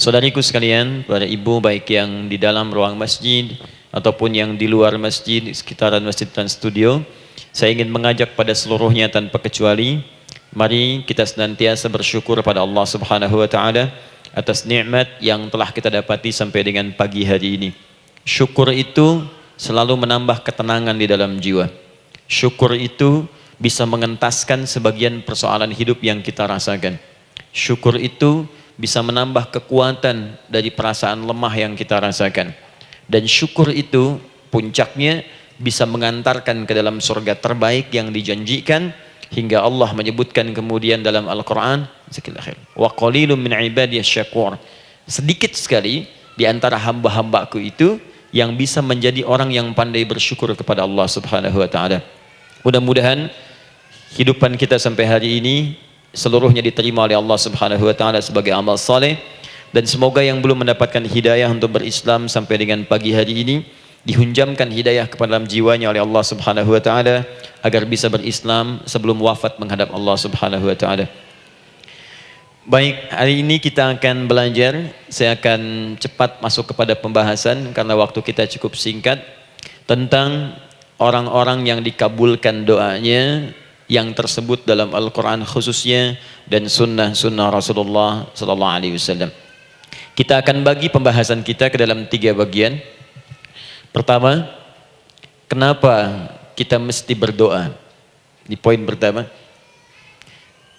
Saudariku sekalian, para ibu baik yang di dalam ruang masjid ataupun yang di luar masjid, di sekitaran masjid dan studio, saya ingin mengajak pada seluruhnya tanpa kecuali, mari kita senantiasa bersyukur pada Allah Subhanahu wa taala atas nikmat yang telah kita dapati sampai dengan pagi hari ini. Syukur itu selalu menambah ketenangan di dalam jiwa. Syukur itu bisa mengentaskan sebagian persoalan hidup yang kita rasakan. Syukur itu bisa menambah kekuatan dari perasaan lemah yang kita rasakan. Dan syukur itu puncaknya bisa mengantarkan ke dalam surga terbaik yang dijanjikan, hingga Allah menyebutkan kemudian dalam Al-Quran, wa qalilun min ibadiyas syakur, sedikit sekali di antara hamba-hambaku itu yang bisa menjadi orang yang pandai bersyukur kepada Allah Subhanahu wa taala. Mudah-mudahan hidupan kita sampai hari ini seluruhnya diterima oleh Allah Subhanahu wa taala sebagai amal saleh, dan semoga yang belum mendapatkan hidayah untuk berislam sampai dengan pagi hari ini dihunjamkan hidayah kepada dalam jiwanya oleh Allah Subhanahu wa taala agar bisa berislam sebelum wafat menghadap Allah Subhanahu wa taala. Baik, hari ini kita akan belajar, saya akan cepat masuk kepada pembahasan karena waktu kita cukup singkat, tentang orang-orang yang dikabulkan doanya yang tersebut dalam Al-Quran khususnya dan sunnah-sunnah Rasulullah Sallallahu Alaihi Wasallam. Kita akan bagi pembahasan kita ke dalam 3 bagian. Pertama, kenapa kita mesti berdoa? Di poin pertama.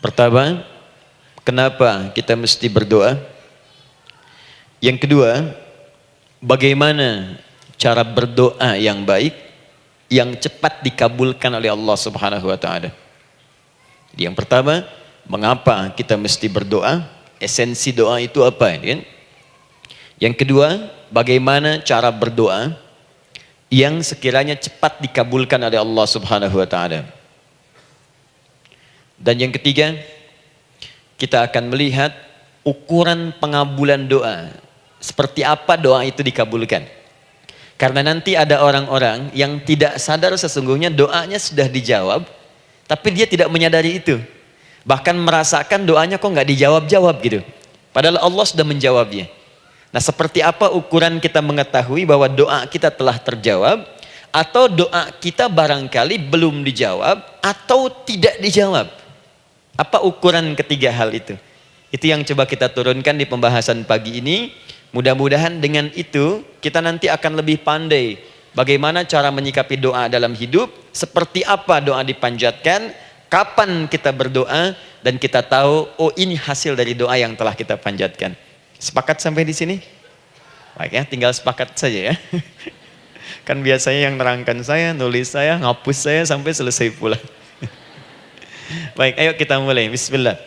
Pertama, kenapa kita mesti berdoa? Yang kedua, bagaimana cara berdoa yang baik yang cepat dikabulkan oleh Allah Subhanahu wa taala. Jadi yang pertama, mengapa kita mesti berdoa? Esensi doa itu apa, kan? Yang kedua, bagaimana cara berdoa yang sekiranya cepat dikabulkan oleh Allah Subhanahu wa taala. Dan yang ketiga, kita akan melihat ukuran pengabulan doa. Seperti apa doa itu dikabulkan? Karena nanti ada orang-orang yang tidak sadar sesungguhnya doanya sudah dijawab, tapi dia tidak menyadari itu. Bahkan merasakan doanya kok nggak dijawab-jawab gitu. Padahal Allah sudah menjawabnya. Nah, seperti apa ukuran kita mengetahui bahwa doa kita telah terjawab, atau doa kita barangkali belum dijawab, atau tidak dijawab? Apa ukuran ketiga hal itu? Itu yang coba kita turunkan di pembahasan pagi ini. Mudah-mudahan dengan itu kita nanti akan lebih pandai bagaimana cara menyikapi doa dalam hidup, seperti apa doa dipanjatkan, kapan kita berdoa, dan kita tahu, oh ini hasil dari doa yang telah kita panjatkan. Sepakat sampai di sini? Baik ya, tinggal sepakat saja ya. Kan biasanya yang nerangkan saya, nulis saya, ngapus saya sampai selesai pula. Baik, ayo kita mulai. Bismillah.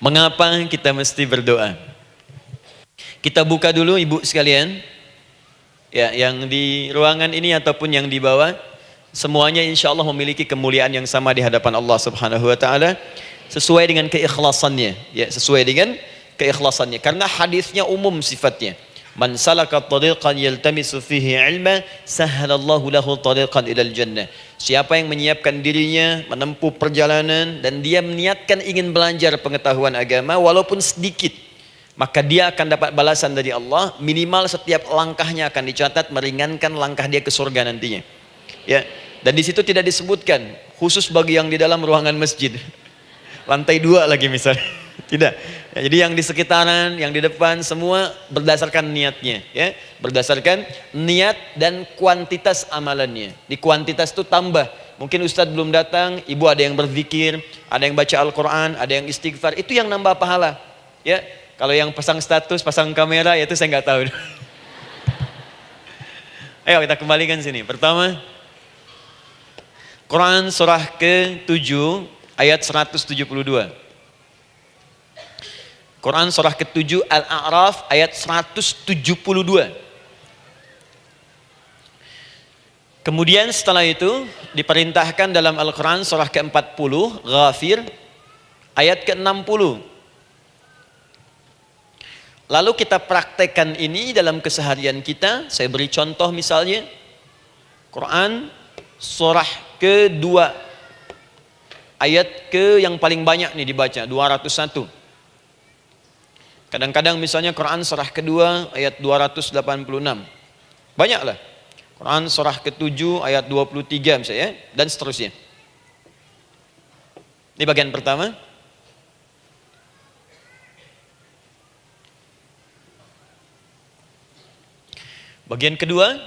Mengapa kita mesti berdoa? Kita buka dulu ibu sekalian, ya, yang di ruangan ini ataupun yang di bawah, semuanya insya Allah memiliki kemuliaan yang sama di hadapan Allah Subhanahu wa taala, sesuai dengan keikhlasannya, ya, sesuai dengan keikhlasannya. Karena hadisnya umum sifatnya. Man salaka tariqan yaltamisu fihi ilma, sahhalallahu lahu tariqan ilal jannah. Siapa yang menyiapkan dirinya menempuh perjalanan dan dia meniatkan ingin belajar pengetahuan agama walaupun sedikit, maka dia akan dapat balasan dari Allah, minimal setiap langkahnya akan dicatat meringankan langkah dia ke surga nantinya. Ya, dan di situ tidak disebutkan khusus bagi yang di dalam ruangan masjid. Lantai 2 lagi misalnya. Tidak. Ya, jadi yang di sekitaran, yang di depan semua berdasarkan niatnya, ya. Berdasarkan niat dan kuantitas amalannya. Di kuantitas itu tambah. Mungkin Ustadz belum datang, ibu ada yang berzikir, ada yang baca Al-Quran, ada yang istighfar, itu yang nambah pahala. Ya. Kalau yang pasang status, pasang kamera, itu saya nggak tahu. Ayo kita kembalikan sini. Pertama, Quran surah ke-7 ayat 172. Quran surah ke-7 Al-A'raf ayat 172. Kemudian setelah itu diperintahkan dalam Al-Quran surah ke-40 Ghafir ayat ke-60. Lalu kita praktekkan ini dalam keseharian kita. Saya beri contoh misalnya Quran surah ke-2 ayat ke yang paling banyak nih dibaca 201. Kadang-kadang misalnya Quran surah kedua ayat 286. Banyaklah. Quran surah ke-7 ayat 23 misalnya, dan seterusnya. Ini bagian pertama. Bagian kedua,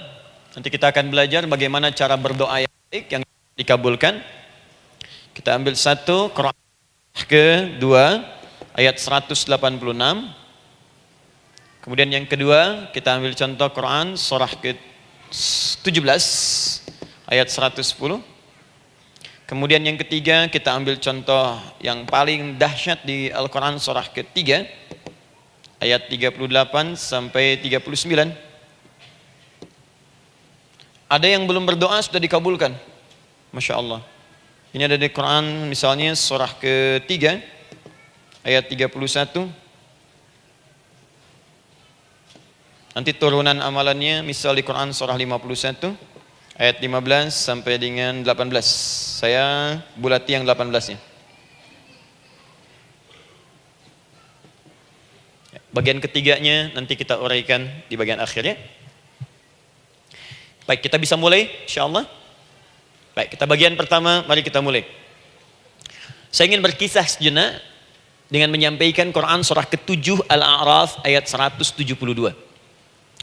nanti kita akan belajar bagaimana cara berdoa yang baik yang dikabulkan. Kita ambil satu, Quran kedua ayat 186. Kemudian yang kedua, kita ambil contoh Quran surah ke-17 ayat 110. Kemudian yang ketiga, kita ambil contoh yang paling dahsyat di Al-Quran surah ketiga ayat 38 sampai 39. Ada yang belum berdoa sudah dikabulkan. Masya Allah. Ini ada di Quran misalnya surah ketiga ayat 31. Nanti turunan amalannya misal di Quran surah 51 ayat 15 sampai dengan 18. Saya bulati yang 18-nya. Bagian ketiganya nanti kita uraikan di bagian akhirnya. Baik, kita bisa mulai insyaallah. Baik, kita bagian pertama, mari kita mulai. Saya ingin berkisah sejenak dengan menyampaikan Quran surah ke-7 Al-A'raf ayat 172.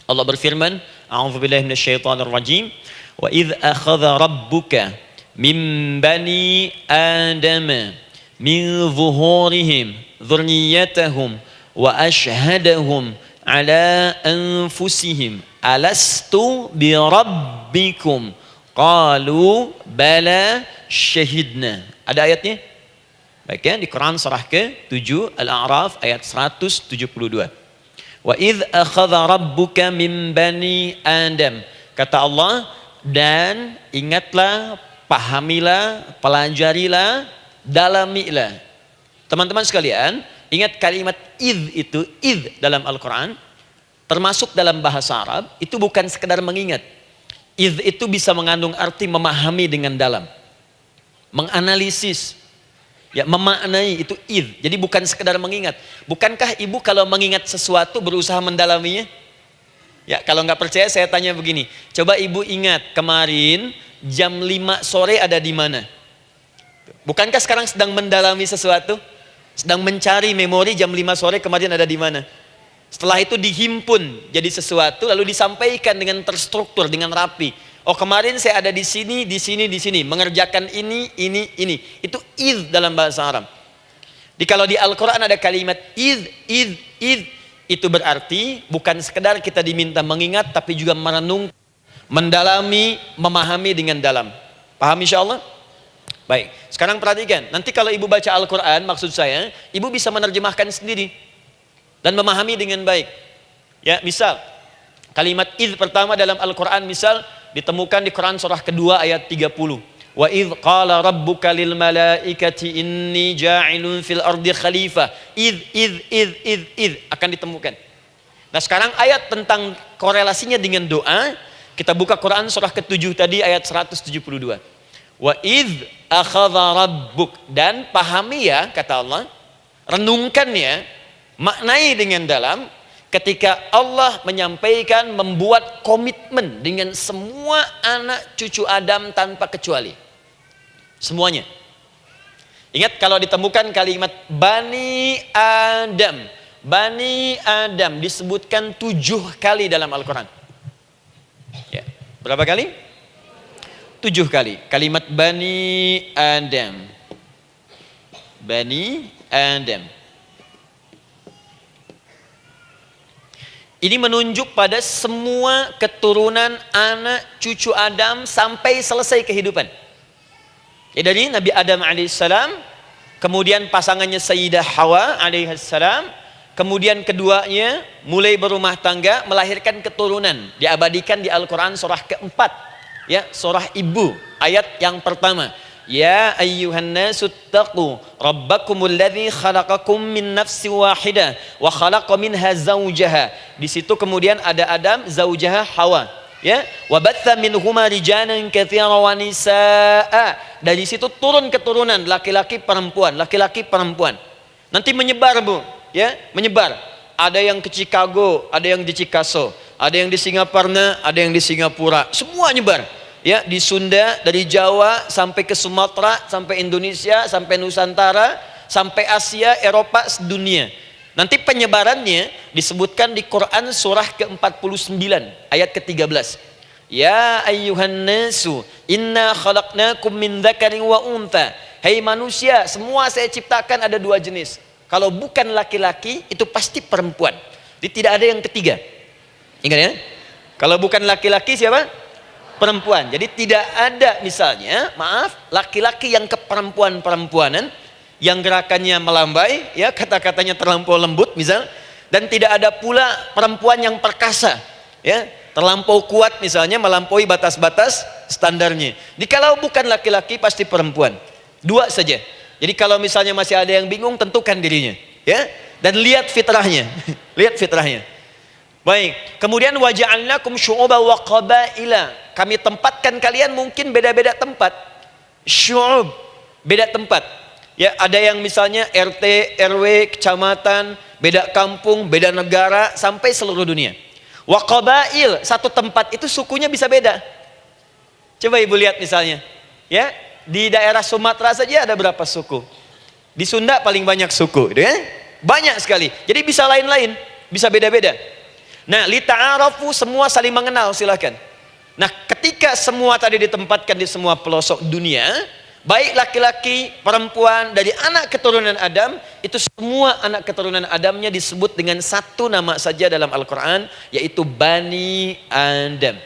Allah berfirman, A'udzubillahi minasyaitonir rajim, wa idz akhadha rabbuka min bani adama min zuhurihim dzurriyyatahum wa ashhadahum ala anfusihim alastu bi rabbikum qalu bala syahidna. Ada ayatnya? Baik ya, di Quran surah ke-7 Al-A'raf ayat 172. Wa idz akhadha rabbuka min bani Adam. Kata Allah, dan ingatlah, pahamilah, pelajarilah, dalamilah. Teman-teman sekalian, ingat kalimat idz itu, idz dalam Al-Quran, termasuk dalam bahasa Arab, itu bukan sekedar mengingat. Idz itu bisa mengandung arti memahami dengan dalam. Menganalisis. Ya, memaknai itu idz. Jadi bukan sekedar mengingat. Bukankah ibu kalau mengingat sesuatu berusaha mendalaminya? Ya, kalau nggak percaya saya tanya begini. Coba ibu ingat kemarin jam 5 sore ada di mana? Bukankah sekarang sedang mendalami sesuatu? Sedang mencari memori jam 5 sore kemarin ada di mana? Setelah itu dihimpun jadi sesuatu lalu disampaikan dengan terstruktur, dengan rapi. Oh, kemarin saya ada di sini, di sini, di sini, mengerjakan ini. Itu idz dalam bahasa Arab. Kalau di Al-Quran ada kalimat idz, itu berarti bukan sekedar kita diminta mengingat, tapi juga merenung, mendalami, memahami dengan dalam. Paham insyaallah? Baik, sekarang perhatikan. Nanti kalau ibu baca Al-Quran, maksud saya, ibu bisa menerjemahkan sendiri dan memahami dengan baik. Ya, misal kalimat idz pertama dalam Al-Quran misal ditemukan di Quran surah kedua ayat 30. Wa idz qala rabbuka lil malaikati inni ja'ilun fil ardi khalifah. Idz akan ditemukan. Nah, sekarang ayat tentang korelasinya dengan doa, kita buka Quran surah ke-7 tadi ayat 172. Wa idz akhadha rabbuk, dan pahami ya kata Allah, renungkan ya, maknai dengan dalam. Ketika Allah menyampaikan, membuat komitmen dengan semua anak cucu Adam tanpa kecuali. Semuanya. Ingat kalau ditemukan kalimat Bani Adam. Bani Adam disebutkan 7 kali dalam Al-Quran. Ya. Berapa kali? 7 kali. Kalimat Bani Adam. Bani Adam. Ini menunjuk pada semua keturunan anak cucu Adam sampai selesai kehidupan. Ya, dari Nabi Adam alaihissalam, kemudian pasangannya Sayyidah Hawa alaihissalam, kemudian keduanya mulai berumah tangga, melahirkan keturunan. Diabadikan di Al-Quran surah keempat, ya, surah Ibu, ayat yang pertama. Ya ayyuhan nasu taqu rabbakumul ladzi khalaqakum min nafsin wahidah wa khalaqa minha zawjaha. Di situ kemudian ada Adam, zaujaha Hawa, ya. Wa batha minhuma rijalan katsiran wa nisaa. Dari situ turun keturunan laki-laki perempuan, laki-laki perempuan. Nanti menyebar, Bu, ya, menyebar. ada yang ke Chicago, ada yang di Chicago, ada yang di Singaparna, ada yang di Singapura, semua nyebar. Ya, di Sunda, dari Jawa sampai ke Sumatera, sampai Indonesia, sampai Nusantara, sampai Asia, Eropa, sedunia. Nanti penyebarannya disebutkan di Quran surah ke-49 ayat ke-13. Ya ayyuhan nasu inna khalaqnakum min dzakarin wa untha. Hai manusia, semua saya ciptakan ada dua jenis. Kalau bukan laki-laki itu pasti perempuan. Jadi tidak ada yang ketiga. Ingat ya? Kalau bukan laki-laki siapa? Perempuan. Jadi tidak ada misalnya, maaf, laki-laki yang keperempuan-perempuanan yang gerakannya melambai, ya kata-katanya terlampau lembut misal, dan tidak ada pula perempuan yang perkasa, ya terlampau kuat misalnya melampaui batas-batas standarnya. Jadi kalau bukan laki-laki pasti perempuan. Dua saja. Jadi kalau misalnya masih ada yang bingung, tentukan dirinya, ya, dan lihat fitrahnya. Lihat fitrahnya. Baik, kemudian waja'alnakum syu'uban wa qabaila. Kami tempatkan kalian mungkin beda-beda tempat. Syu'ub, beda tempat. Ya, ada yang misalnya RT, RW, kecamatan, beda kampung, beda negara sampai seluruh dunia. Wa qabail, satu tempat itu sukunya bisa beda. Coba Ibu lihat misalnya, ya, di daerah Sumatera saja ada berapa suku? Di Sunda paling banyak suku, gitu ya? Banyak sekali. Jadi bisa lain-lain, bisa beda-beda. Nah, lita'arafu, semua saling mengenal, silakan. Nah, ketika semua tadi ditempatkan di semua pelosok dunia, baik laki-laki, perempuan, dari anak keturunan Adam, itu semua anak keturunan Adamnya disebut dengan satu nama saja dalam Al-Quran, yaitu Bani Adam.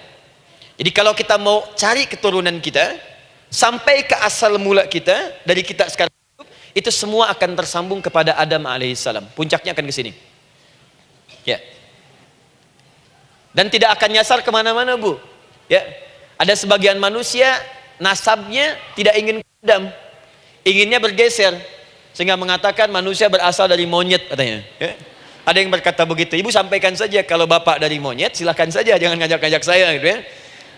Jadi kalau kita mau cari keturunan kita, sampai ke asal mula kita, dari kita sekarang, itu semua akan tersambung kepada Adam alaihissalam. Puncaknya akan ke sini. Ya. Dan tidak akan nyasar kemana-mana, Bu. Ya, ada sebagian manusia nasabnya tidak ingin ke Adam, inginnya bergeser, sehingga mengatakan manusia berasal dari monyet katanya. Ya. Ada yang berkata begitu. Ibu sampaikan saja kalau bapak dari monyet, silakan saja, jangan ngajak-ngajak saya, gitu ya.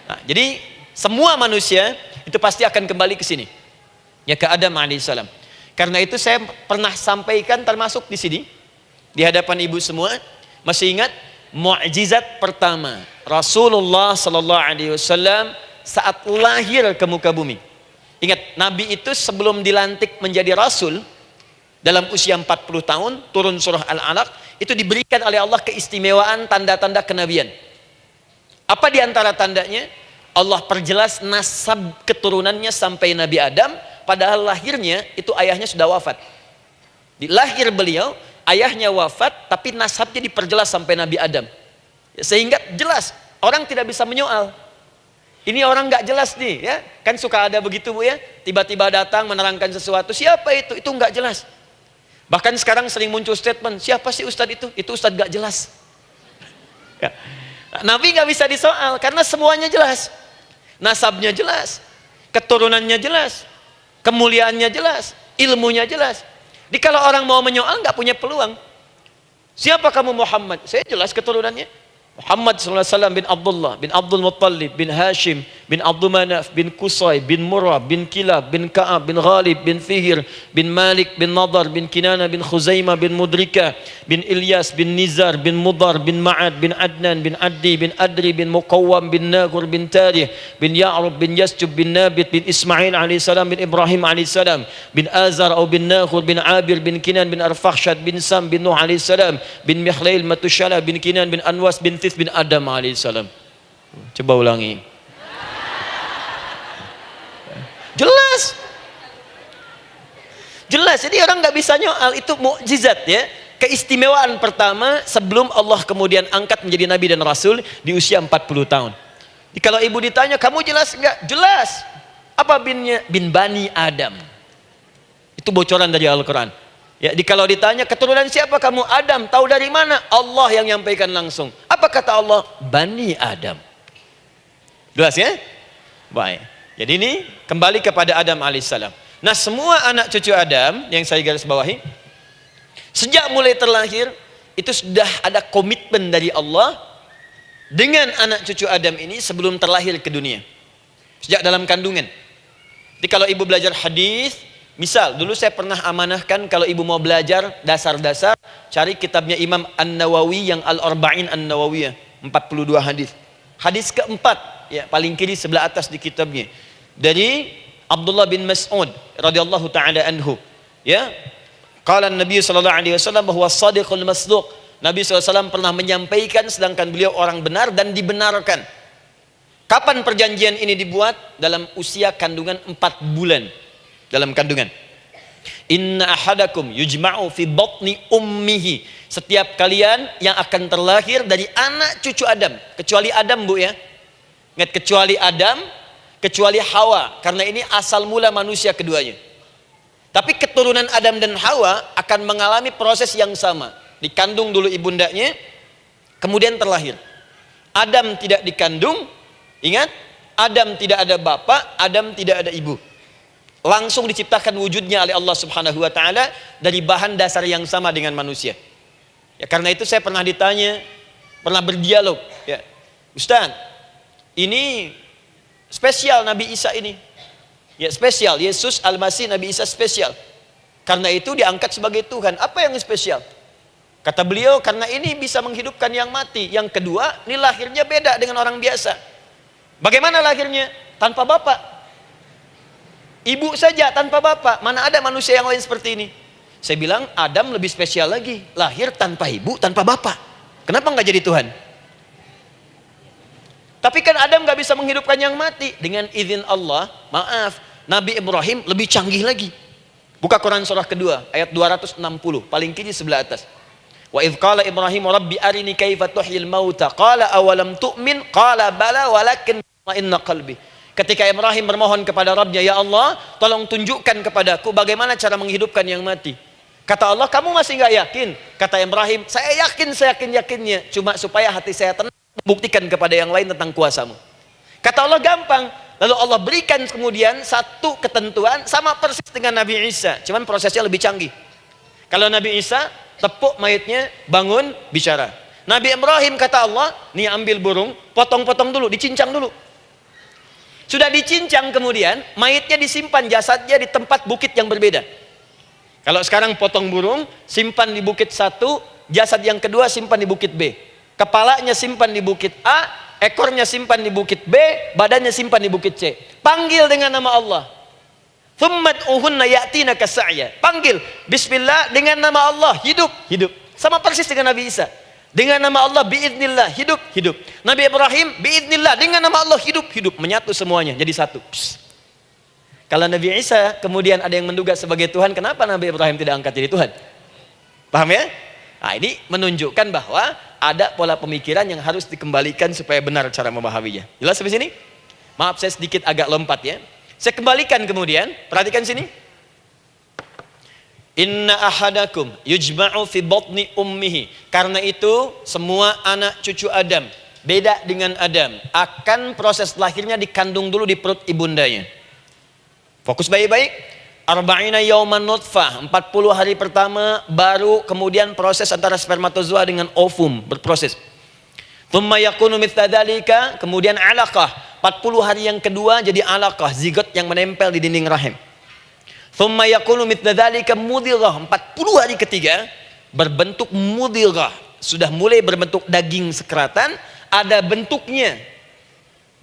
Nah, jadi semua manusia itu pasti akan kembali ke sini, ya, ke Adam alaihissalam. Karena itu saya pernah sampaikan termasuk di sini di hadapan ibu semua, masih ingat? Mukjizat pertama Rasulullah sallallahu alaihi wasallam saat lahir ke muka bumi. Ingat, Nabi itu sebelum dilantik menjadi Rasul dalam usia 40 tahun, turun surah Al-Alaq, itu diberikan oleh Allah keistimewaan tanda-tanda kenabian. Apa di antara tandanya? Allah perjelas nasab keturunannya sampai Nabi Adam, padahal lahirnya itu ayahnya sudah wafat. Di lahir beliau ayahnya wafat, tapi nasabnya diperjelas sampai Nabi Adam, sehingga jelas orang tidak bisa menyoal. Ini orang nggak jelas nih, ya kan suka ada begitu, Bu, ya, tiba-tiba datang menerangkan sesuatu, siapa itu nggak jelas. Bahkan sekarang sering muncul statement, siapa sih ustadz itu ustadz nggak jelas. Ya. Nabi nggak bisa disoal karena semuanya jelas, nasabnya jelas, keturunannya jelas, kemuliaannya jelas, ilmunya jelas. Jadi kalau orang mau menyoal nggak punya peluang. Siapa kamu Muhammad? Saya jelas keturunannya. Muhammad SAW bin Abdullah, bin Abdul Muttalib, bin Hashim, bin Abdul Manaf, bin Qusay, bin Murrah, bin Kilab, bin Ka'ab, bin Ghalib, bin Fihir, bin Malik, bin Nadar, bin Kinana, bin Khuzaimah, bin Mudrika, bin Ilyas, bin Nizar, bin Mudar, bin Ma'ad, bin Adnan, bin Addi, bin Adri, bin Muqawwam, bin Nagur, bin Tarih, bin Ya'rub, bin Yasjub, bin Nabit, bin Ismail alaihissalam, bin Ibrahim alaihissalam, bin Azar atau bin Nakhur, bin Abir, bin Kinan, bin Arfakhshad, bin Sam, bin Nuh alaihissalam, bin Mikhlail, Matushala, bin Kinan, bin Anwas, bin bin Adam alaihissalam. Coba ulangi. Jelas. Jelas. Jadi orang nggak bisa nyoal, itu mukjizat, ya. Keistimewaan pertama sebelum Allah kemudian angkat menjadi nabi dan rasul di usia 40 tahun. Jadi kalau ibu ditanya, kamu jelas nggak? Jelas. Apa binnya? Bin Bani Adam. Itu bocoran dari Al-Quran. Ya, kalau ditanya keturunan siapa kamu? Adam. Tahu dari mana? Allah yang nyampaikan langsung. Apa kata Allah? Bani Adam. Jelas, ya? Baik. Jadi ini kembali kepada Adam alaihissalam. Nah, semua anak cucu Adam yang saya garis bawahi, sejak mulai terlahir itu sudah ada komitmen dari Allah dengan anak cucu Adam ini sebelum terlahir ke dunia. Sejak dalam kandungan. Jadi kalau ibu belajar hadis, Misal, dulu saya pernah amanahkan kalau ibu mau belajar dasar-dasar, cari kitabnya Imam An-Nawawi yang Al-Arba'in An-Nawawiyah, 42 hadis. Hadis keempat, ya paling kiri sebelah atas di kitabnya. Dari Abdullah bin Mas'ud radhiyallahu taala anhu, ya. Qala Nabi sallallahu alaihi wasallam bahwa shadiqul masduq. Nabi SAW pernah menyampaikan sedangkan beliau orang benar dan dibenarkan. Kapan perjanjian ini dibuat? Dalam usia kandungan 4 bulan. Dalam kandungan. Inna ahadakum yujma'u fi batni ummihi. Setiap kalian yang akan terlahir dari anak cucu Adam. Kecuali Adam, Bu, ya. Ingat, kecuali Adam, kecuali Hawa. Karena ini asal mula manusia keduanya. Tapi keturunan Adam dan Hawa akan mengalami proses yang sama. Dikandung dulu ibundanya, kemudian terlahir. Adam tidak dikandung, ingat, Adam tidak ada bapak, Adam tidak ada ibu. Langsung diciptakan wujudnya oleh Allah Subhanahu wa taala dari bahan dasar yang sama dengan manusia. Ya, karena itu saya pernah ditanya, pernah berdialog, ya. Ustaz, ini spesial Nabi Isa ini. Ya, spesial, Yesus Al-Masih Nabi Isa spesial. Karena itu diangkat sebagai Tuhan. Apa yang spesial? Kata beliau, karena ini bisa menghidupkan yang mati. Yang kedua, ini lahirnya beda dengan orang biasa. Bagaimana lahirnya? Tanpa bapak. Ibu saja tanpa bapak. Mana ada manusia yang lain seperti ini? Saya bilang, Adam lebih spesial lagi. Lahir tanpa ibu, tanpa bapak. Kenapa nggak jadi Tuhan? Tapi kan Adam nggak bisa menghidupkan yang mati. Dengan izin Allah, maaf, Nabi Ibrahim lebih canggih lagi. Buka Quran surah kedua, ayat 260. Paling kiri sebelah atas. Wa idh qala Ibrahim rabbi arini kaifa tuhyil mauta qala awalam tu'min qala bala walakin inna qalbi. Ketika Ibrahim bermohon kepada Rabbnya, ya Allah, tolong tunjukkan kepadaku bagaimana cara menghidupkan yang mati. Kata Allah, kamu masih nggak yakin? Kata Ibrahim, saya yakin-yakinnya, cuma supaya hati saya tenang membuktikan kepada yang lain tentang kuasamu. Kata Allah, gampang. Lalu Allah berikan kemudian satu ketentuan sama persis dengan Nabi Isa, cuman prosesnya lebih canggih. Kalau Nabi Isa tepuk mayatnya, bangun, bicara. Nabi Ibrahim kata Allah, nih ambil burung, potong-potong dulu, dicincang dulu. Sudah dicincang kemudian, mayatnya disimpan, jasadnya di tempat bukit yang berbeda. Kalau sekarang potong burung, simpan di bukit satu, jasad yang kedua simpan di bukit B. Kepalanya simpan di bukit A, ekornya simpan di bukit B, badannya simpan di bukit C. Panggil dengan nama Allah. Thummad'uhunna ya'tinaka sa'ya. Panggil bismillah dengan nama Allah, hidup. Sama persis dengan Nabi Isa. Dengan nama Allah biiznillah, hidup. Nabi Ibrahim biiznillah, dengan nama Allah hidup. Menyatu semuanya jadi satu. Psst. Kalau Nabi Isa kemudian ada yang menduga sebagai Tuhan, kenapa Nabi Ibrahim tidak angkat jadi Tuhan? Paham ya? Nah, ini menunjukkan bahwa ada pola pemikiran yang harus dikembalikan supaya benar cara memahaminya. Jelas sampai sini? Maaf saya sedikit agak lompat ya. Saya kembalikan kemudian, perhatikan sini. Inna ahadakum yujma'u fi batni ummihi. Karena itu semua anak cucu Adam, beda dengan Adam, akan proses lahirnya dikandung dulu di perut ibundanya. Fokus baik-baik. Arba'ina yauman nutfah, 40 hari pertama baru kemudian proses antara spermatozoa dengan ovum berproses. Thumma yakunu mithla dzalika, kemudian alaqah. 40 hari yang kedua jadi alaqah, zigot yang menempel di dinding rahim. Thumma yakunu mithla dzalika mudghah. 40 hari ketiga berbentuk mudghah, sudah mulai berbentuk daging sekeratan, ada bentuknya.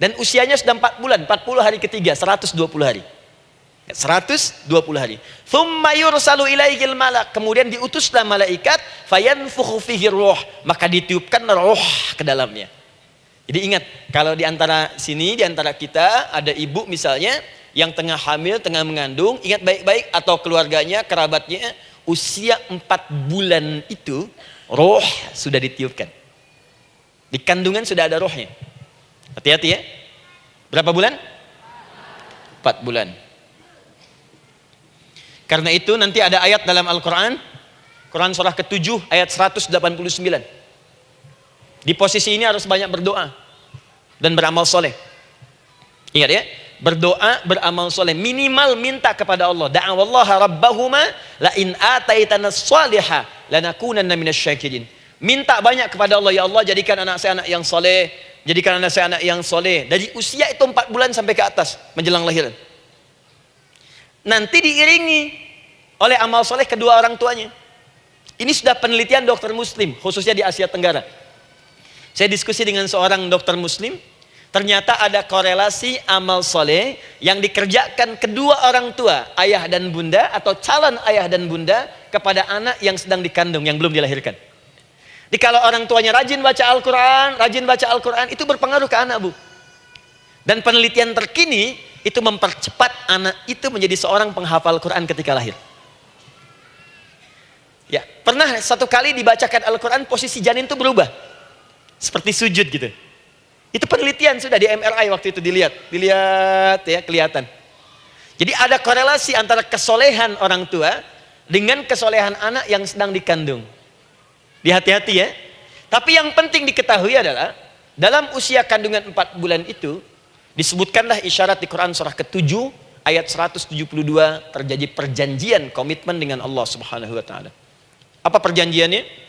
Dan usianya sudah 4 bulan, 40 hari ketiga, 120 hari. 120 hari. Thumma yursalu ilaihil malak, kemudian diutuslah malaikat, fayanfukhu fihi ruh, maka ditiupkan roh ke dalamnya. Jadi ingat, kalau di antara sini, di antara kita ada ibu misalnya yang tengah hamil, tengah mengandung, ingat baik-baik, atau keluarganya, kerabatnya, usia 4 bulan itu roh sudah ditiupkan. Di kandungan sudah ada rohnya. Hati-hati ya. Berapa bulan? 4 bulan. Karena itu nanti ada ayat dalam Al-Quran, Quran surah ke-7 ayat 189. Di posisi ini harus banyak berdoa dan beramal soleh. Ingat ya, berdoa, beramal soleh, minimal minta kepada Allah. Da'awallaha rabbahuma la in ataitana shaliha lanakunanna minasyakirin. Minta banyak kepada Allah, ya Allah jadikan anak saya anak yang soleh, jadikan anak saya anak yang soleh. Dari usia itu 4 bulan sampai ke atas menjelang lahiran. nanti diiringi oleh amal soleh kedua orang tuanya. Ini sudah penelitian dokter muslim, khususnya di Asia Tenggara. Saya diskusi dengan seorang dokter muslim, ternyata ada korelasi amal soleh yang dikerjakan kedua orang tua, ayah dan bunda, atau calon ayah dan bunda, kepada anak yang sedang dikandung, yang belum dilahirkan. Jadi kalau orang tuanya rajin baca Al-Quran, itu berpengaruh ke anak, Bu. Dan penelitian terkini, itu mempercepat anak itu menjadi seorang penghafal Quran ketika lahir. Ya, pernah satu kali dibacakan Al-Quran, posisi janin itu berubah. Seperti sujud gitu. Itu penelitian sudah di MRI waktu itu dilihat ya, kelihatan. Jadi ada korelasi antara kesolehan orang tua dengan kesolehan anak yang sedang dikandung. Hati-hati ya. Tapi yang penting diketahui adalah dalam usia kandungan 4 bulan itu disebutkanlah isyarat di Quran surah ke-7 ayat 172 terjadi perjanjian komitmen dengan Allah Subhanahu wa taala. Apa perjanjiannya?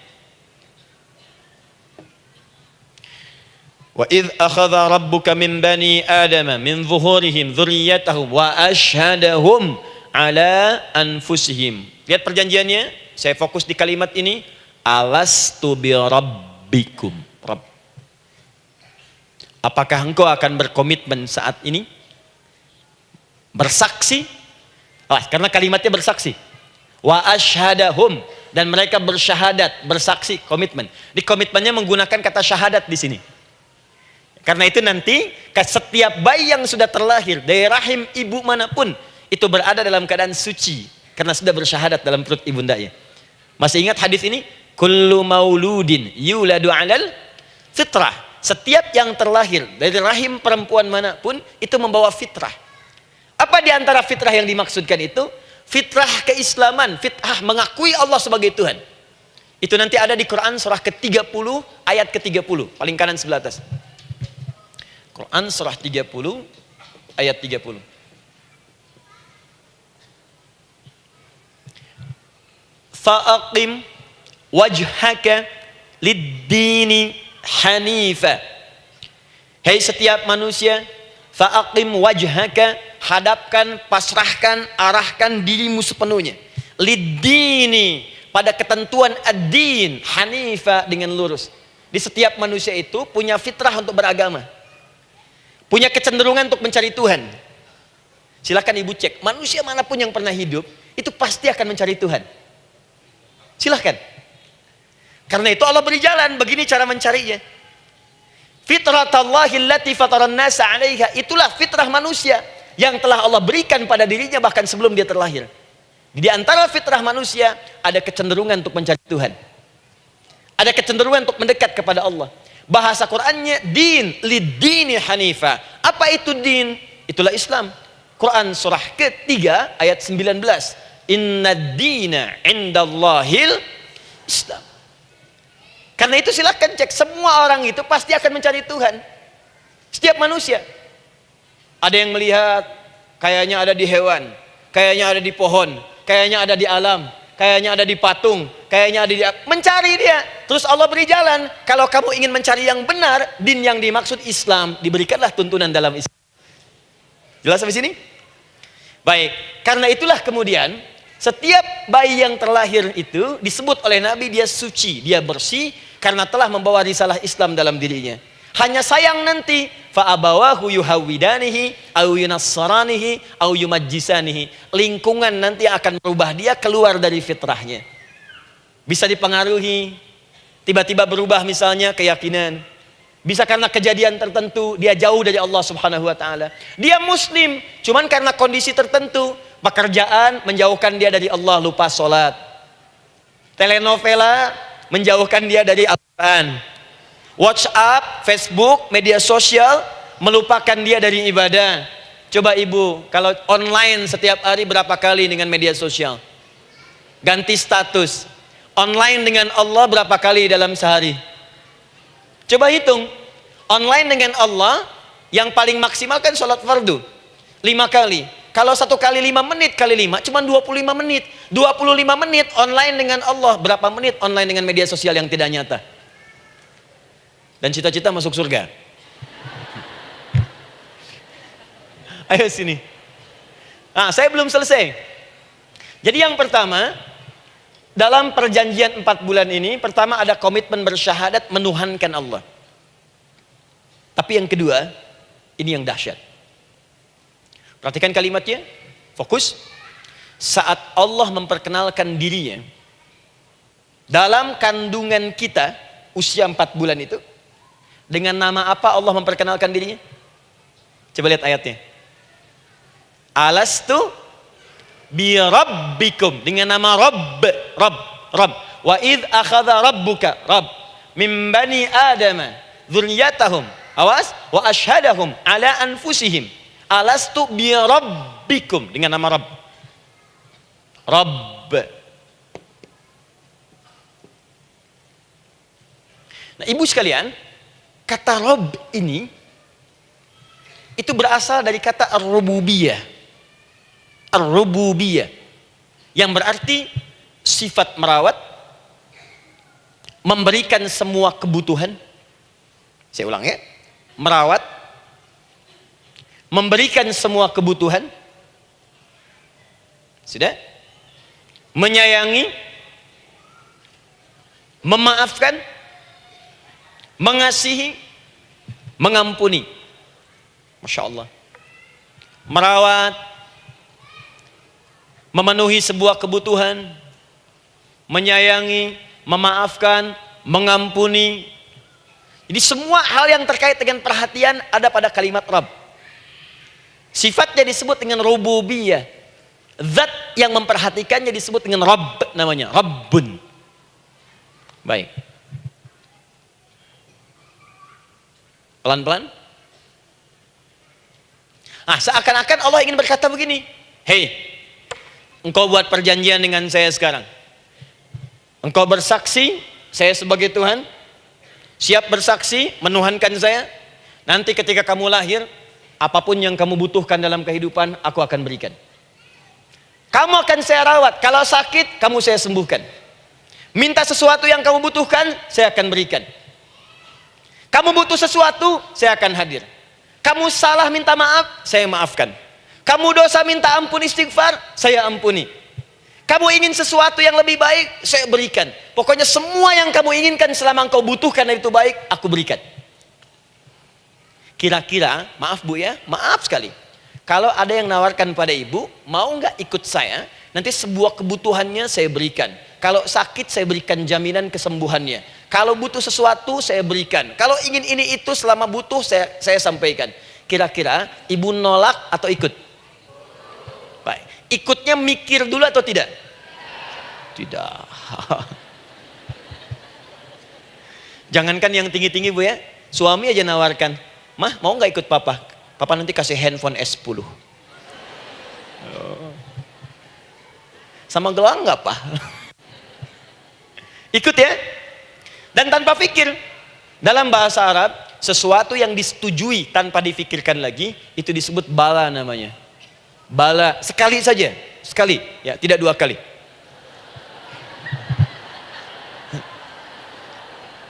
Wa idh akhadha rabbuka min bani adama min zuhurihim dzurriyyatahum wa ashhadahum ala anfusihim. Lihat perjanjiannya, saya fokus di kalimat ini, alastu bi rabbikum. Rabb. Apakah engkau akan berkomitmen saat ini? Bersaksi? Karena kalimatnya bersaksi. Wa ashhadahum, dan mereka bersyahadat, bersaksi, komitmen. Di komitmennya menggunakan kata syahadat di sini. Karena itu nanti setiap bayi yang sudah terlahir dari rahim ibu manapun itu berada dalam keadaan suci karena sudah bersyahadat dalam perut ibundanya. Masih ingat hadis ini? Kullu mauludin yuladu 'alal fitrah. Setiap yang terlahir dari rahim perempuan manapun itu membawa fitrah. Apa di antara fitrah yang dimaksudkan itu? Fitrah keislaman, fitrah mengakui Allah sebagai Tuhan. Itu nanti ada di Quran surah ke-30 ayat ke-30, paling kanan sebelah atas. Quran surah 30 ayat 30. Fa'aqim wajhaka lid-dini hanifa. Hai setiap manusia, fa'aqim wajhaka, hadapkan, pasrahkan, arahkan dirimu sepenuhnya. Lid-dini, pada ketentuan ad-din, hanifa, dengan lurus. Di setiap manusia itu punya fitrah untuk beragama. Punya kecenderungan untuk mencari Tuhan. Silakan ibu cek, manusia manapun yang pernah hidup, itu pasti akan mencari Tuhan. Silakan. Karena itu Allah beri jalan, begini cara mencarinya. Fitratallahi allati fataran nasa 'alaiha, itulah fitrah manusia yang telah Allah berikan pada dirinya bahkan sebelum dia terlahir. Di antara fitrah manusia ada kecenderungan untuk mencari Tuhan. Ada kecenderungan untuk mendekat kepada Allah. Bahasa Qur'annya din, lid-dini hanifa. Apa itu din? Itulah Islam. Quran surah ke-3 ayat 19. Innad dina indallahil Islam. Karena itu silakan cek, semua orang itu pasti akan mencari Tuhan. Setiap manusia. Ada yang melihat kayaknya ada di hewan, kayaknya ada di pohon, kayaknya ada di alam, kayaknya ada di patung, kayaknya ada di, mencari dia. Terus Allah beri jalan. Kalau kamu ingin mencari yang benar, din yang dimaksud Islam, diberikanlah tuntunan dalam Islam. Jelas sampai sini? Baik, karena itulah kemudian setiap bayi yang terlahir itu disebut oleh Nabi dia suci, dia bersih karena telah membawa risalah Islam dalam dirinya. Hanya sayang nanti fa'abawahu yuhawwidanihi au yunassaranihi au yumajjisanihi. Lingkungan nanti akan merubah dia keluar dari fitrahnya. Bisa dipengaruhi, tiba-tiba berubah misalnya keyakinan. Bisa karena kejadian tertentu dia jauh dari Allah Subhanahu wa taala. Dia muslim, cuman karena kondisi tertentu, pekerjaan menjauhkan dia dari Allah, lupa sholat. Telenovela menjauhkan dia dari Al-Quran. WhatsApp, Facebook, media sosial melupakan dia dari ibadah. Coba ibu, kalau online setiap hari berapa kali dengan media sosial? Ganti status. Online dengan Allah berapa kali dalam sehari? Coba hitung. Online dengan Allah yang paling maksimal kan sholat fardu 5 kali. Kalau 1 kali 5 menit kali 5 cuma 25 menit. 25 menit online dengan Allah. Berapa menit online dengan media sosial yang tidak nyata? Dan cita-cita masuk surga. Ayo sini. Nah, saya belum selesai. Jadi yang pertama, dalam perjanjian 4 bulan ini, pertama ada komitmen bersyahadat menuhankan Allah. Tapi yang kedua, ini yang dahsyat. Perhatikan kalimatnya, fokus. Saat Allah memperkenalkan dirinya dalam kandungan kita usia 4 bulan itu, dengan nama apa Allah memperkenalkan dirinya? Coba lihat ayatnya. Alastu bi rabbikum, dengan nama Rabb. Wa idh akhadha rabbuka min bani adama dzurriyyatahum, awas, wa ashhadahum ala anfusihim alastu bi rabbikum, dengan nama Rabb. Nah, ibu sekalian, kata Rabb ini itu berasal dari kata ar-rububiyah. Ar-rububiyah yang berarti sifat merawat, memberikan semua kebutuhan. Saya ulang ya. Merawat, memberikan semua kebutuhan. Sudah? Menyayangi, memaafkan, mengasihi, mengampuni. Masya Allah. Merawat, memenuhi sebuah kebutuhan, menyayangi, memaafkan, mengampuni. Jadi semua hal yang terkait dengan perhatian ada pada kalimat Rabb. Sifatnya disebut dengan rububiyah. Zat yang memperhatikannya disebut dengan Rabb, namanya Rabbun. Baik. Pelan-pelan. Seakan-akan Allah ingin berkata begini, hei, engkau buat perjanjian dengan saya sekarang. Engkau bersaksi, saya sebagai Tuhan, siap bersaksi, menuhankan saya. Nanti ketika kamu lahir, apapun yang kamu butuhkan dalam kehidupan, aku akan berikan. Kamu akan saya rawat, kalau sakit, kamu saya sembuhkan. Minta sesuatu yang kamu butuhkan, saya akan berikan. Kamu butuh sesuatu, saya akan hadir. Kamu salah minta maaf, saya maafkan. Kamu dosa minta ampun istighfar, saya ampuni. Kamu ingin sesuatu yang lebih baik, saya berikan. Pokoknya semua yang kamu inginkan selama engkau butuhkan dan itu baik, aku berikan. Kira-kira, maaf Bu ya, maaf sekali. Kalau ada yang nawarkan pada ibu, mau nggak ikut saya? Nanti sebuah kebutuhannya saya berikan. Kalau sakit saya berikan jaminan kesembuhannya. Kalau butuh sesuatu saya berikan. Kalau ingin ini itu selama butuh saya sampaikan. Kira-kira ibu nolak atau ikut? Baik. Ikutnya mikir dulu atau tidak? Tidak. Jangankan yang tinggi-tinggi Bu ya. Suami aja nawarkan. Mah mau nggak ikut papa? Papa nanti kasih handphone S10. Sama gelang nggak Pak? Ikut ya. Dan tanpa pikir. Dalam bahasa Arab, sesuatu yang disetujui tanpa difikirkan lagi, itu disebut bala namanya. Bala, sekali saja. Sekali, ya, tidak 2 kali.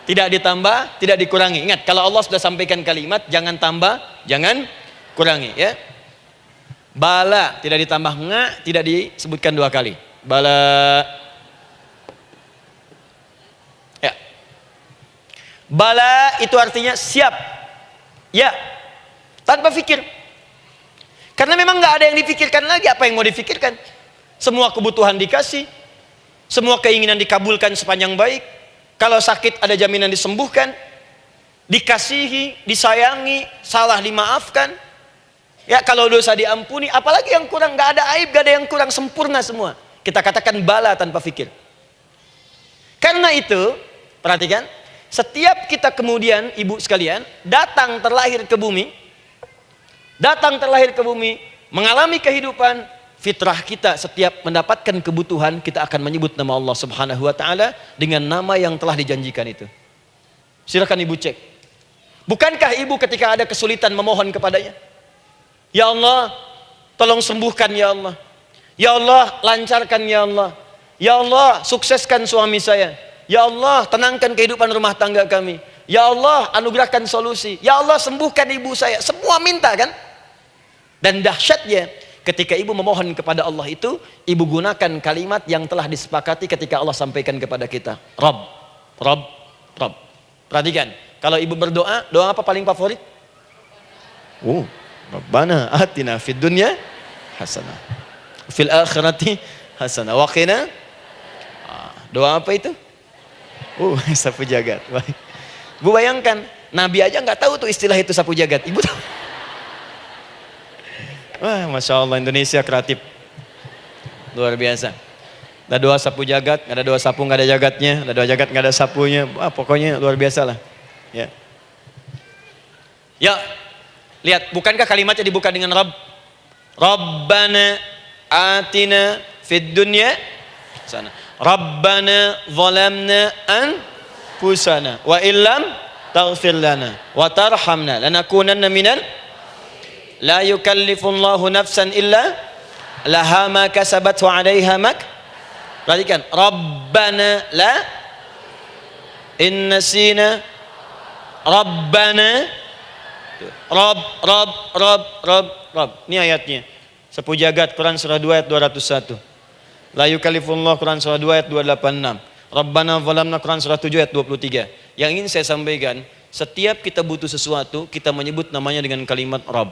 Tidak ditambah, tidak dikurangi. Ingat, kalau Allah sudah sampaikan kalimat, jangan tambah, jangan kurangi, ya. Bala, tidak ditambah nga, tidak disebutkan 2 kali. Bala. Ya. Bala itu artinya siap. Ya. Tanpa pikir. Karena memang nggak ada yang dipikirkan lagi. Apa yang mau dipikirkan? Semua kebutuhan dikasih. Semua keinginan dikabulkan sepanjang baik. Kalau sakit ada jaminan disembuhkan. Dikasihi, disayangi, salah dimaafkan. Ya, kalau dosa diampuni, apalagi yang kurang, nggak ada aib, nggak ada yang kurang, sempurna semua. Kita katakan bala tanpa pikir. Karena itu, perhatikan, setiap kita kemudian, ibu sekalian, datang terlahir ke bumi, mengalami kehidupan, fitrah kita setiap mendapatkan kebutuhan, kita akan menyebut nama Allah Subhanahu wa Ta'ala dengan nama yang telah dijanjikan itu. Silakan ibu cek. Bukankah ibu ketika ada kesulitan memohon kepadanya? Ya Allah, tolong sembuhkan ya Allah. Ya Allah, lancarkan ya Allah. Ya Allah, sukseskan suami saya. Ya Allah, tenangkan kehidupan rumah tangga kami. Ya Allah, anugerahkan solusi. Ya Allah, sembuhkan ibu saya. Semua minta kan? Dan dahsyatnya, ketika ibu memohon kepada Allah itu, ibu gunakan kalimat yang telah disepakati ketika Allah sampaikan kepada kita. Rabb, Rabb, Rabb. Perhatikan, kalau ibu berdoa, doa apa paling favorit? Rabbana atina fid dunya hasanah, fil akhirati hasanah, wa qina. Doa apa itu? Sapu jagat. Baik. Bu bayangkan, Nabi aja nggak tahu tuh istilah itu sapu jagat. Ibu tahu? Wah, Masya Allah, Indonesia kreatif. Luar biasa. Ada doa sapu jagat, nggak ada doa sapu nggak ada jagatnya, ada doa jagat nggak ada sapunya. Pokoknya luar biasa lah. Ya. Ya, lihat, bukankah kalimatnya dibuka dengan Rabb? Rabbana atina fid dunya sana. Rabbana zalamna anfusana wa illam taghfir lana wa tarhamna lanakunanna minal. La yukallifullahu nafsan illa laha ma kasabat wa 'alaiha mak. Perhatikan, Rabbana la innasina Rabbana Rabb. Ini ayatnya. Sapu jagat Quran surah 2 ayat 201. La yukallifullahu Quran surah 2 ayat 286. Rabbana zalamna Quran surah 7 ayat 23. Yang ingin saya sampaikan, setiap kita butuh sesuatu, kita menyebut namanya dengan kalimat Rabb.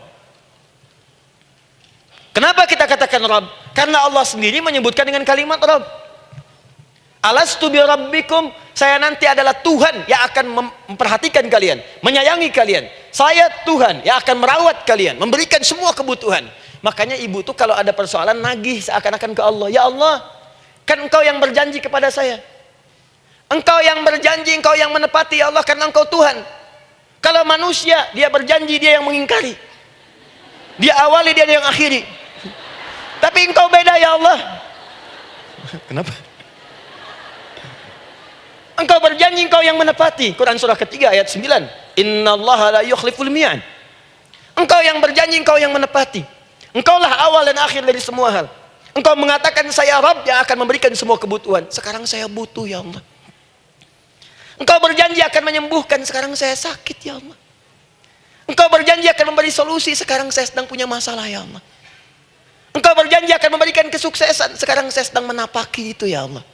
Kenapa kita katakan Rabb? Karena Allah sendiri menyebutkan dengan kalimat Rabb. Alastu bi rabbikum, saya nanti adalah Tuhan yang akan memperhatikan kalian, menyayangi kalian. Saya Tuhan yang akan merawat kalian, memberikan semua kebutuhan. Makanya ibu tuh kalau ada persoalan nagih seakan-akan ke Allah. Ya Allah, kan engkau yang berjanji kepada saya. Engkau yang berjanji, engkau yang menepati ya Allah, karena engkau Tuhan. Kalau manusia, dia berjanji, dia yang mengingkari. Dia awali, dia yang akhiri. Tapi engkau beda ya Allah. Kenapa? Engkau berjanji, engkau yang menepati. Quran surah ketiga ayat 9. Innallaha la yukhliful mi'ad. Engkau yang berjanji, engkau yang menepati. Engkaulah awal dan akhir dari semua hal. Engkau mengatakan saya Rabb yang akan memberikan semua kebutuhan. Sekarang saya butuh ya Allah. Engkau berjanji akan menyembuhkan, sekarang saya sakit ya Allah. Engkau berjanji akan memberi solusi, sekarang saya sedang punya masalah ya Allah. Engkau berjanji akan memberikan kesuksesan, sekarang saya sedang menapaki itu ya Allah.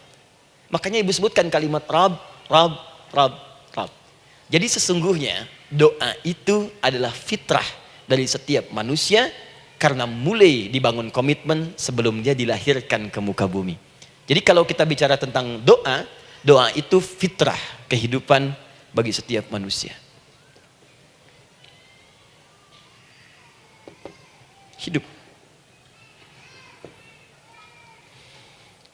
Makanya ibu sebutkan kalimat Rabb, Rabb, Rabb, Rabb. Jadi sesungguhnya doa itu adalah fitrah dari setiap manusia, karena mulai dibangun komitmen sebelum dia dilahirkan ke muka bumi. Jadi kalau kita bicara tentang doa, doa itu fitrah kehidupan bagi setiap manusia. Hidup.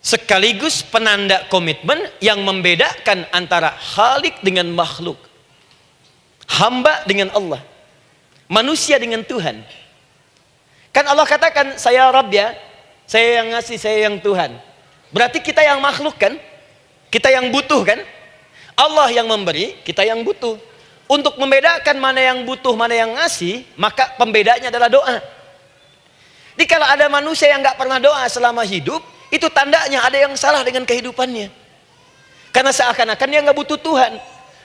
Sekaligus penanda komitmen yang membedakan antara Khalik dengan makhluk, hamba dengan Allah, manusia dengan Tuhan. Kan Allah katakan saya Rabb ya, saya yang ngasih, saya yang Tuhan. Berarti kita yang makhluk kan, kita yang butuh kan. Allah yang memberi, kita yang butuh. Untuk membedakan mana yang butuh, mana yang ngasih, maka pembedanya adalah doa. Jadi kalau ada manusia yang nggak pernah doa selama hidup, itu tandanya ada yang salah dengan kehidupannya. Karena seakan-akan dia nggak butuh Tuhan.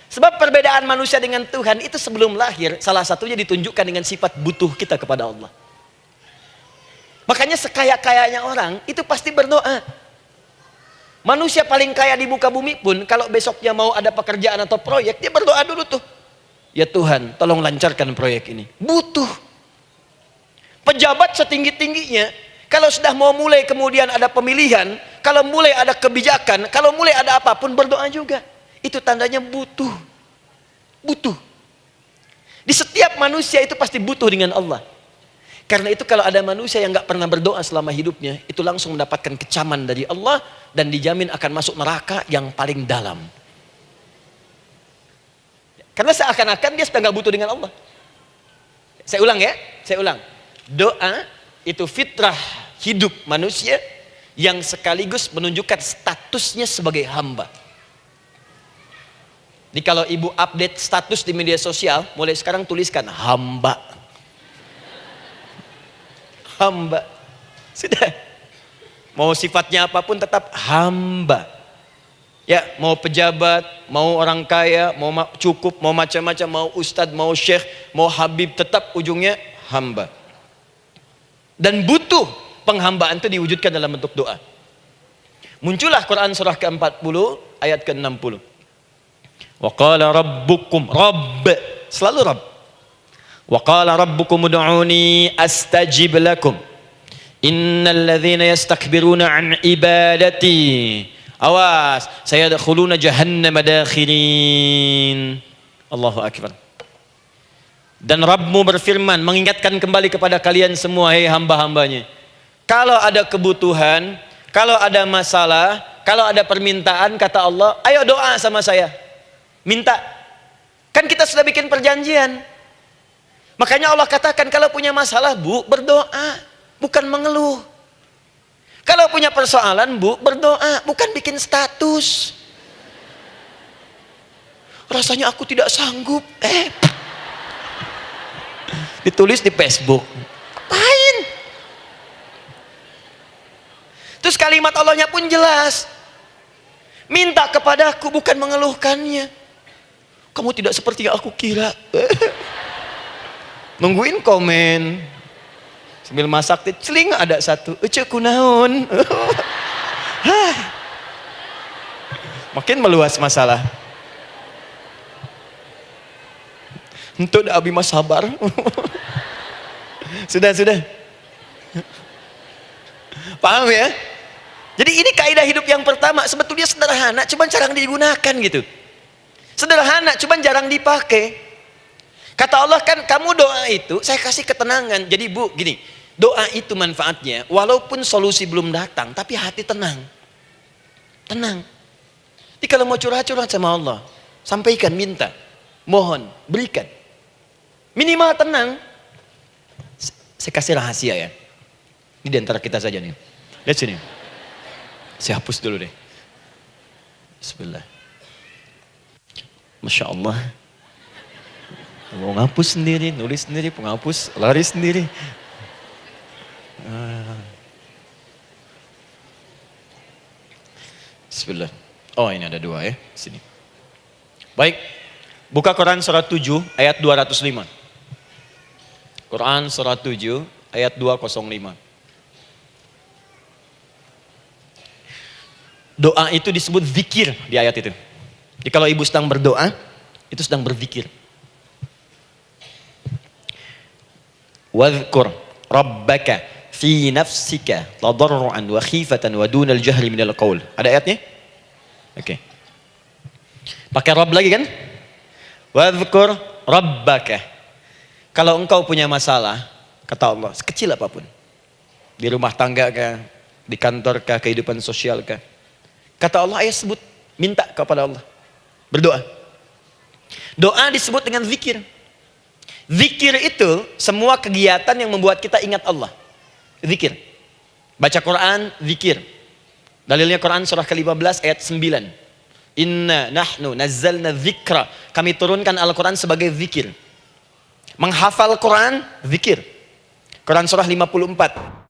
Sebab perbedaan manusia dengan Tuhan itu sebelum lahir, salah satunya ditunjukkan dengan sifat butuh kita kepada Allah. Makanya sekaya-kayanya orang itu pasti berdoa. Manusia paling kaya di muka bumi pun kalau besoknya mau ada pekerjaan atau proyek, dia berdoa dulu tuh. Ya Tuhan, tolong lancarkan proyek ini. Butuh. Pejabat setinggi-tingginya, kalau sudah mau mulai kemudian ada pemilihan, kalau mulai ada kebijakan, kalau mulai ada apapun berdoa juga. Itu tandanya butuh. Butuh. Di setiap manusia itu pasti butuh dengan Allah. Karena itu kalau ada manusia yang nggak pernah berdoa selama hidupnya, itu langsung mendapatkan kecaman dari Allah dan dijamin akan masuk neraka yang paling dalam. Karena seakan-akan dia sudah nggak butuh dengan Allah. Saya ulang ya, saya ulang. Doa itu fitrah hidup manusia yang sekaligus menunjukkan statusnya sebagai hamba. Jadi kalau ibu update status di media sosial, mulai sekarang tuliskan hamba. Hamba. Sudah. Mau sifatnya apapun tetap hamba. Ya, mau pejabat, mau orang kaya, mau cukup, mau macam-macam, mau ustadz, mau syekh, mau habib, tetap ujungnya hamba. Dan butuh penghambaan itu diwujudkan dalam bentuk doa. Muncullah Quran surah ke-40 ayat ke-60. Wa qala rabbukum, Rabb, selalu Rabb. Wa qala rabbukum ud'uni astajib lakum. Innal ladzina yastakbiruna an ibadati, awas, sayadkhuluna jahannama dakhirin. Allahu akbar. Dan Rabbmu berfirman, mengingatkan kembali kepada kalian semua, hei hamba-hambanya, kalau ada kebutuhan, kalau ada masalah, kalau ada permintaan, kata Allah, ayo doa sama saya, minta. Kan kita sudah bikin perjanjian. Makanya Allah katakan, kalau punya masalah, Bu, berdoa, bukan mengeluh. Kalau punya persoalan, Bu, berdoa, bukan bikin status. Rasanya aku tidak sanggup. Ditulis di Facebook. Apain? Terus kalimat Allahnya pun jelas. Minta kepadaku, bukan mengeluhkannya. Kamu tidak seperti yang aku kira. Nungguin komen. Sambil masak, celing ada satu. Ucuk kunaun. Makin meluas masalah. Untuk abi mas sabar. Sudah. Paham ya? Jadi ini kaidah hidup yang pertama. Sebetulnya sederhana, cuman jarang digunakan gitu. Sederhana, cuman jarang dipakai. Kata Allah kan, kamu doa itu, saya kasih ketenangan. Jadi Bu, gini, doa itu manfaatnya, walaupun solusi belum datang, tapi hati tenang. Tenang. Jadi kalau mau curhat-curhat sama Allah, sampaikan, minta, mohon, berikan. Minimal tenang. Saya kasih rahasia ya. Ini di antara kita saja nih. Lihat sini. Saya hapus dulu deh. Bismillah. Masya Allah. Mau ngapus sendiri, nulis sendiri, penghapus, lari sendiri. Bismillah. Oh ini ada dua ya. Sini. Baik. Buka Quran surat 7 ayat 205. Quran surat 7 ayat 205. Doa itu disebut zikir di ayat itu. Jadi kalau ibu sedang berdoa, itu sedang berzikir. Wadhkur rabbaka fi nafsika tadarruan wa khifatan wa dunal jahri minal qaul. Ada ayatnya? Oke. Pakai Rabb lagi kan? Wadhkur rabbaka. Kalau engkau punya masalah, kata Allah, sekecil apapun, di rumah tangga kah, di kantor kah, kehidupan sosial kah, kata Allah, ayo sebut, minta kepada Allah, berdoa. Doa disebut dengan zikir. Zikir itu semua kegiatan yang membuat kita ingat Allah. Zikir. Baca Quran, zikir. Dalilnya Quran surah ke-15 ayat 9. Inna nahnu nazzalna dzikra. Kami turunkan Al-Quran sebagai zikir. Menghafal Quran, zikir. Quran surah 54.